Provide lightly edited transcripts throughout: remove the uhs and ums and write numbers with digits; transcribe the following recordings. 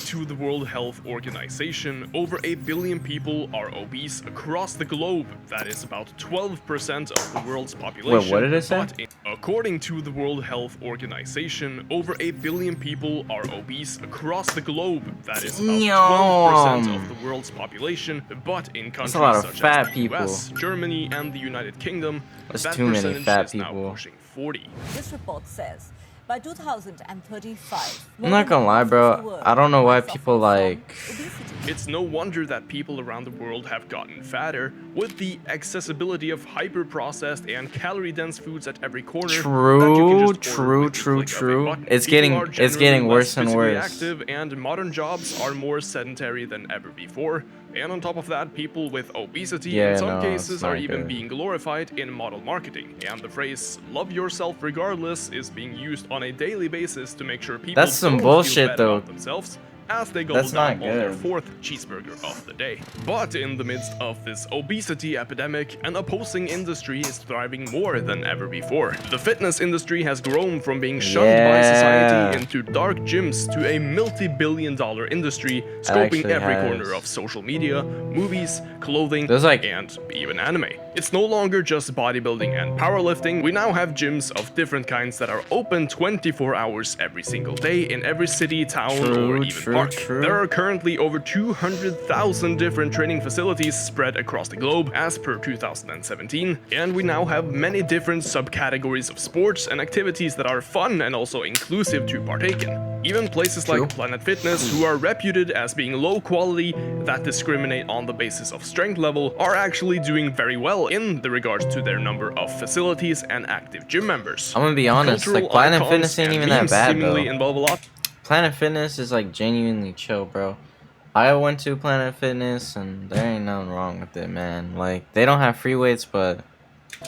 to the World Health Organization, over 8 billion people are obese across the globe. That is about 12% of the world's population. Wait, what did it say? According to the World Health Organization, over 8 billion people are obese across the globe. That is about 12% of the world's population, but in countries such as the US, Germany, and the United Kingdom, that percentage is now pushing 40. This report says by 2035, I'm not gonna lie, bro. I don't know why people like. It's no wonder that people around the world have gotten fatter with the accessibility of hyper-processed and calorie-dense foods at every corner. True. It's getting worse and worse. Active, and modern jobs are more sedentary than ever before. And on top of that, people with obesity in some cases are even being glorified in model marketing. And the phrase "love yourself regardless" is being used on a daily basis to make sure people That's some bullshit though. About themselves as they go down on their 4th cheeseburger of the day. But in the midst of this obesity epidemic, an opposing industry is thriving more than ever before. The fitness industry has grown from being shunned by society into dark gyms to a multi-billion-dollar industry scoping every corner of social media, movies, clothing, and even anime. It's no longer just bodybuilding and powerlifting. We now have gyms of different kinds that are open 24 hours every single day in every city, town, or even park. There are currently over 200,000 different training facilities spread across the globe as per 2017, and we now have many different subcategories of sports and activities that are fun and also inclusive to partake in. Even places like Planet Fitness, who are reputed as being low quality, that discriminate on the basis of strength level, are actually doing very well in the regards to their number of facilities and active gym members. I'm gonna be honest, like Planet Fitness ain't even that bad though. Involve a lot. Planet Fitness is like genuinely chill, bro. I went to Planet Fitness and there ain't nothing wrong with it, man. Like, they don't have free weights, but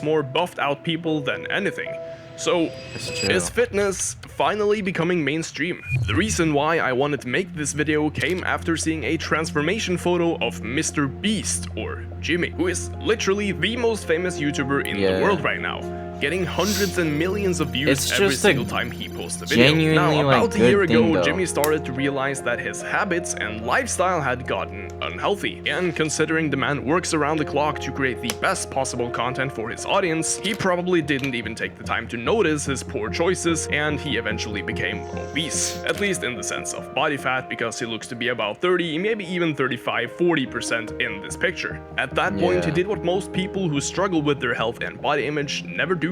more buffed out people than anything. So, is fitness finally becoming mainstream? The reason why I wanted to make this video came after seeing a transformation photo of Mr. Beast, or Jimmy, who is literally the most famous YouTuber in the world right now, getting hundreds and millions of views every single time he posts a video. Now, about a year ago, Jimmy started to realize that his habits and lifestyle had gotten unhealthy. And considering the man works around the clock to create the best possible content for his audience, he probably didn't even take the time to notice his poor choices, and he eventually became obese. At least in the sense of body fat, because he looks to be about 30, maybe even 35–40% in this picture. At that point, he did what most people who struggle with their health and body image never do.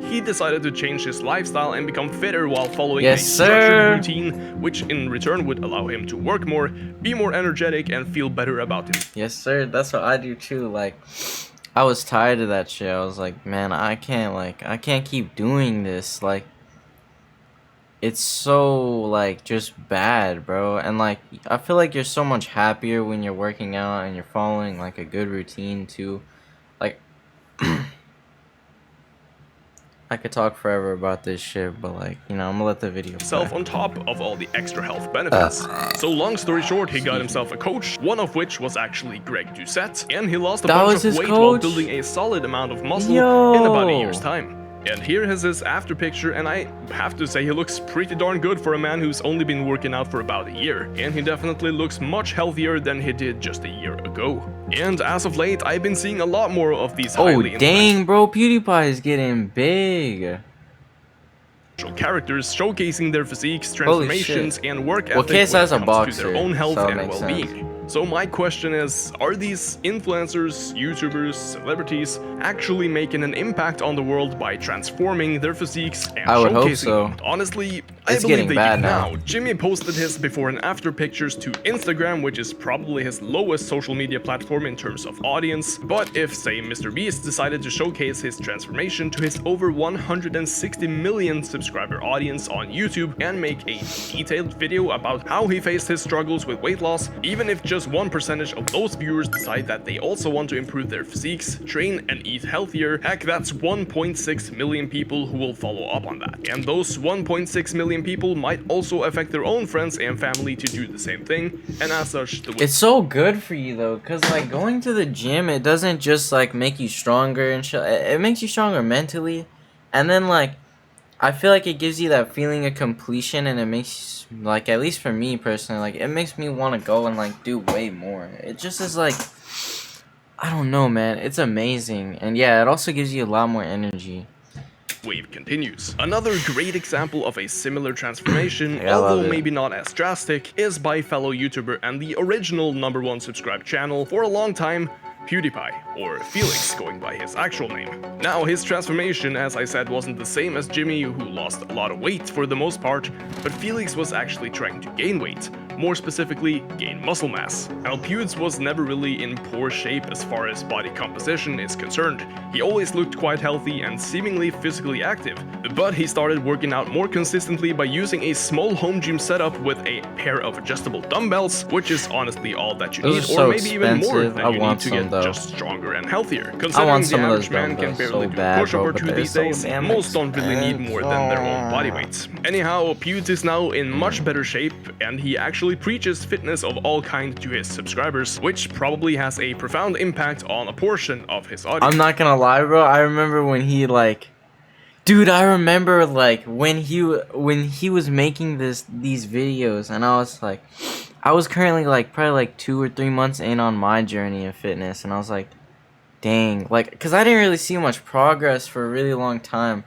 He decided to change his lifestyle and become fitter while following a structured routine, which in return would allow him to work more, be more energetic, and feel better about him. Yes, sir. That's what I do too. Like, I was tired of that shit. I was like, man, I can't keep doing this. Like, it's so, like, just bad, bro. And, like, I feel like you're so much happier when you're working out and you're following, like, a good routine, too. Like, I could talk forever about this shit, but, like, you know, I'm gonna let the video play. On top of all the extra health benefits. So long story short, he got himself a coach, one of which was actually Greg Doucette, and he lost a bunch of weight while building a solid amount of muscle in about a year's time. And here is his after picture, and I have to say he looks pretty darn good for a man who's only been working out for about a year. And he definitely looks much healthier than he did just a year ago. And as of late, I've been seeing a lot more of these highly dang, bro, PewDiePie is getting big. Characters showcasing their physiques, transformations, and work ethic when it comes to their own health and well-being. So my question is, are these influencers, YouTubers, celebrities actually making an impact on the world by transforming their physiques and showcasing them? Honestly, I believe they do now. Jimmy posted his before and after pictures to Instagram, which is probably his lowest social media platform in terms of audience. But if, say, Mr. Beast decided to showcase his transformation to his over 160 million subscriber audience on YouTube and make a detailed video about how he faced his struggles with weight loss, even if just 1% of those viewers decide that they also want to improve their physiques, train, and eat healthier, heck, that's 1.6 million people who will follow up on that. And those 1.6 million people might also affect their own friends and family to do the same thing, and as such, it's so good for you though, because like going to the gym, it doesn't just like make you stronger and shit, it makes you stronger mentally, and then like I feel like it gives you that feeling of completion, and it makes, like, at least for me personally, like, it makes me want to go and, like, do way more. It just is like, I don't know, man. It's amazing. And yeah, it also gives you a lot more energy. Wave continues. Another great example of a similar transformation, I love although it. maybe not as drastic, is by fellow YouTuber and the original #1 subscribed channel for a long time, PewDiePie, or Felix going by his actual name. Now his transformation, as I said, wasn't the same as Jimmy, who lost a lot of weight for the most part, but Felix was actually trying to gain weight, more specifically gain muscle mass. Now Pewds was never really in poor shape as far as body composition is concerned. He always looked quite healthy and seemingly physically active, but he started working out more consistently by using a small home gym setup with a pair of adjustable dumbbells, which is honestly all that you Those need, are so or maybe even more expensive. than I you need want to some, get though. just stronger and healthier. I Considering want the some of those average man can dumbbells barely so do bad, a push-up bro, or but two they're these so days, damn most don't really need more than their own body weight. Anyhow, Pewds is now in much better shape, and he actually preaches fitness of all kinds to his subscribers, which probably has a profound impact on a portion of his audience. I'm not gonna lie, bro. I remember when he, like, dude, I remember, like, when he was making these videos, and I was like, I was currently, like, probably like 2 or 3 months in on my journey of fitness, and I was like, dang, like, because I didn't really see much progress for a really long time.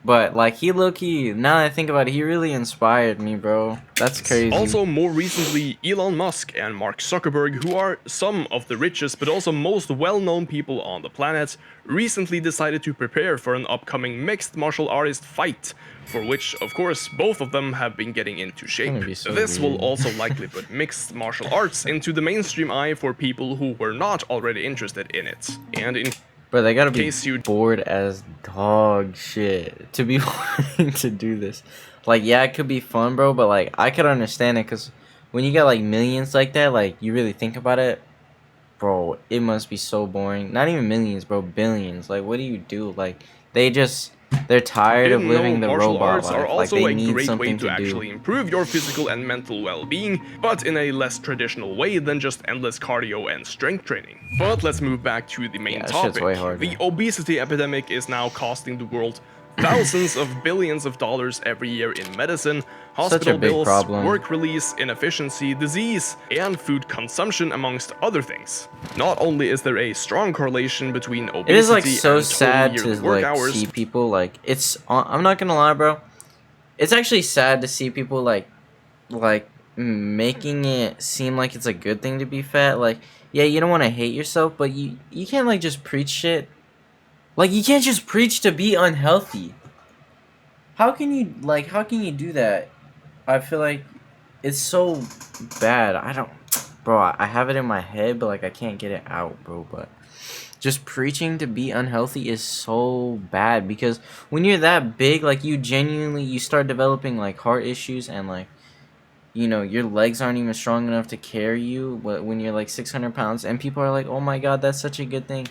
But, like, he low-key, now that I think about it, he really inspired me, bro. That's crazy. Also, more recently, Elon Musk and Mark Zuckerberg, who are some of the richest but also most well-known people on the planet, recently decided to prepare for an upcoming mixed martial artist fight, for which, of course, both of them have been getting into shape. gonna be so This will weird. also likely put mixed martial arts into the mainstream eye for people who were not already interested in it. And in Bro, they gotta be case you bored as dog shit to be wanting to do this. Like, yeah, it could be fun, bro, but, like, I could understand it, because when you got, like, millions like that, like, you really think about it, bro, it must be so boring. Not even millions, bro, billions. Like, what do you do? Like, they're tired of didn't know, living the martial robot arts life. are Like, also they a need great way something to actually do. improve your physical and mental well-being, but in a less traditional way than just endless cardio and strength training. But let's move back to the main Yeah, that shit's topic. way harder. The obesity epidemic is now costing the world thousands of billions of dollars every year in medicine, hospital big bills, problem. work release, inefficiency, disease, and food consumption, amongst other things. Not only is there a strong correlation between obesity It is, like, so and sad total to, yearly work like, hours, see people, like, it's, I'm not gonna lie, bro. It's actually sad to see people, like making it seem like it's a good thing to be fat. Like, yeah, you don't want to hate yourself, but you can't, like, just preach shit. Like, you can't just preach to be unhealthy. How can you do that? I feel like it's so bad. Bro, I have it in my head, but, like, I can't get it out, bro. But just preaching to be unhealthy is so bad, because when you're that big, like, you start developing, like, heart issues, and, like, you know, your legs aren't even strong enough to carry you when you're, like, 600 pounds, and people are like, oh my god, that's such a good thing.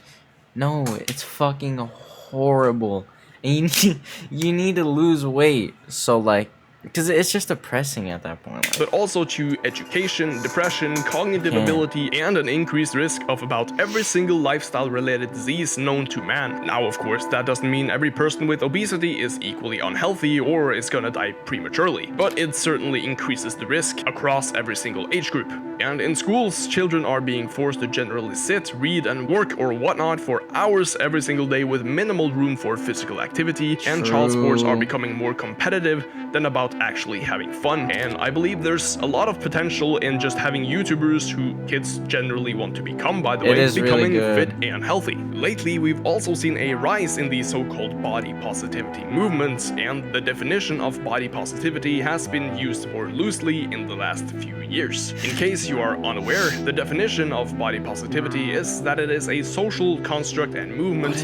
No, it's fucking horrible, and you need to lose weight. So, like, because it's just depressing at that point. Like, but also to education, depression, cognitive ability, and an increased risk of about every single lifestyle-related disease known to man. Now, of course, that doesn't mean every person with obesity is equally unhealthy or is gonna die prematurely, but it certainly increases the risk across every single age group. And in schools, children are being forced to generally sit, read, and work or whatnot for hours every single day with minimal room for physical activity, and child sports are becoming more competitive than about actually having fun. And I believe there's a lot of potential in just having YouTubers who kids generally want to become, by the way, becoming fit and healthy. Lately, we've also seen a rise in the so-called body positivity movement, and the definition of body positivity has been used more loosely in the last few years. In case you are unaware, the definition of body positivity is that it is a social construct and movement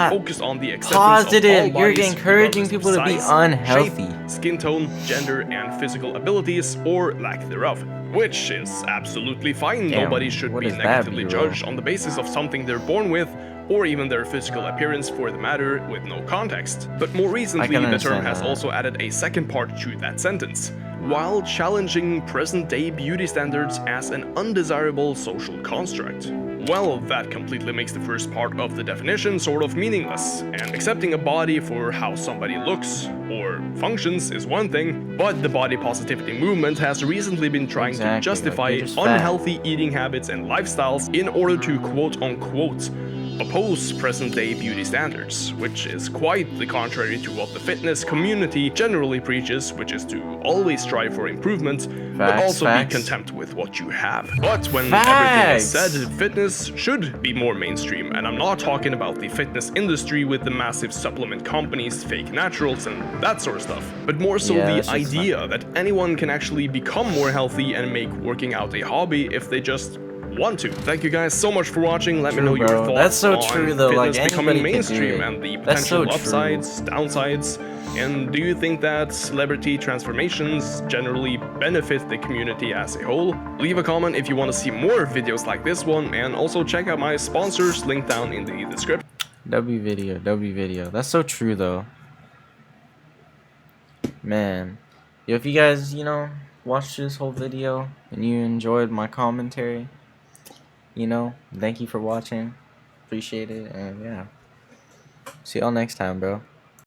focused on the acceptance positive. of all You're bodies, encouraging people to be size, unhealthy. shape, skin tone, gender, and physical abilities, or lack thereof. Which is absolutely fine. Damn, Nobody should be negatively judged on the basis of something they're born with, or even their physical appearance for the matter, with no context. But more recently, the term has also added a second part to that sentence, while challenging present-day beauty standards as an undesirable social construct. well, that completely makes the first part of the definition sort of meaningless, and accepting a body for how somebody looks or functions is one thing, but the body positivity movement has recently been trying to Exactly, justify like, you're just fat. unhealthy eating habits and lifestyles in order to quote-unquote oppose present-day beauty standards, which is quite the contrary to what the fitness community generally preaches, which is to always strive for improvement, but also be content with what you have. But when everything is said, fitness should be more mainstream, and I'm not talking about the fitness industry with the massive supplement companies, fake naturals, and that sort of stuff, but more so the idea that anyone can actually become more healthy and make working out a hobby if they just want to. Thank you guys so much for watching. Let me know your thoughts That's so on true, though. fitness Like, becoming anybody could do mainstream it. and the That's so potential true. upsides, downsides, and do you think that celebrity transformations generally benefit the community as a whole? Leave a comment if you want to see more videos like this one, and also check out my sponsors, link down in the description. W video. That's so true, though. Man. Yo, if you guys, you know, watched this whole video and you enjoyed my commentary, you know, thank you for watching. Appreciate it, and yeah. See y'all next time, bro.